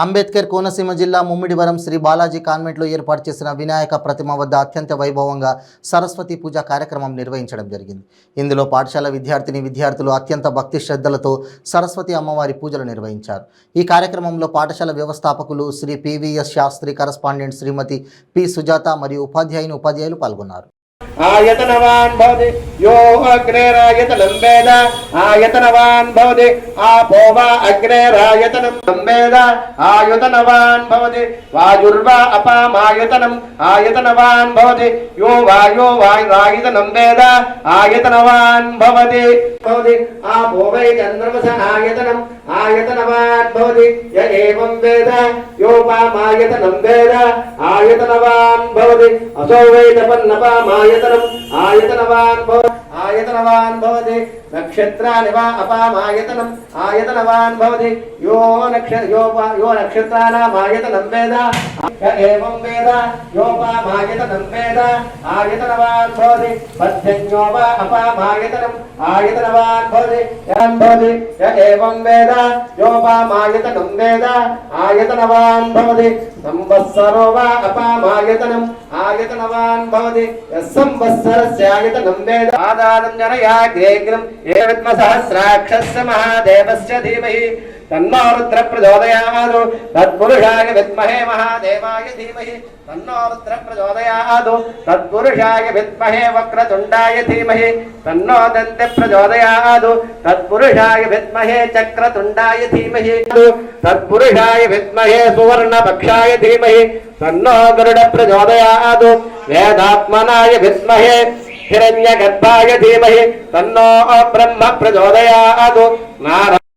అంబేద్కర్ కోనసీమ జిల్లా ముమ్మిడివరం శ్రీ బాలాజీ కాన్వెంట్లో ఏర్పాటు చేసిన వినాయక ప్రతిమ వద్ద అత్యంత వైభవంగా సరస్వతి పూజ కార్యక్రమం నిర్వహించడం జరిగింది. ఇందులో పాఠశాల విద్యార్థులు అత్యంత భక్తి శ్రద్ధలతో సరస్వతి అమ్మవారి పూజలు నిర్వహించారు. ఈ కార్యక్రమంలో పాఠశాల వ్యవస్థాపకులు శ్రీ పివిఎస్ శాస్త్రి, కరస్పాండెంట్ శ్రీమతి పి సుజాత మరియు ఉపాధ్యాయులు పాల్గొన్నారు. आयतनवान् भवति यो अग्नेरायतनं वेद आयतनवान् भवति आपो वा अग्नेरायतनं वेद आयतनवान् भवति वायुर्वा अपामायतनम् आयतनवान् भवति यो वायो वायुरायतनं वेद आयतनवान् भवति आपो वै चन्द्रमस आयतनम् आयतनवान् भवति य एवं वेद योपामायतनं वेद आयतनवान् भवति असो वै तपन्नपामायतनम् आयतनवान् भवति नक्षत्राणि वा अपामायतनम् आयतनवान् भवति यो नक्षत्राणाम् आयतनं वेद एवं वेद योपामायतनं वेद आयतनवान् भवति पद्यज्ञो वा अपामायतनम् आयतनवान् भवति एवं वेद योपामायतनं वेद आयतनवान् भवति संवत्सरो वा अपामायतनम् आयतनवान् भवति संवत्सरस्यायतनं वेद आदानं जनया ग्रेग्रम् ये विद्मसहस्राक्षस्य महादेवस्य धीमहि तन्नो रुद्र प्रचोदयात् तत्पुरुषाय विद्महे महादेवाय धीमहि तन्नो रुद्र प्रचोदयात् तत्पुरुषाय विद्महे वक्रतुण्डाय धीमहि तन्नो दन्त प्रचोदयात् तत्पुरुषाय विद्महे चक्रतुण्डाय धीमहि तत्पुरुषाय विद्महे सुवर्णपक्षाय धीमहि तन्नो गरुड प्रचोदयात् वेदात्मनाय विद्महे हिरण्यगर्भाय धीमहि तन्नो ब्रह्म प्रचोदयात्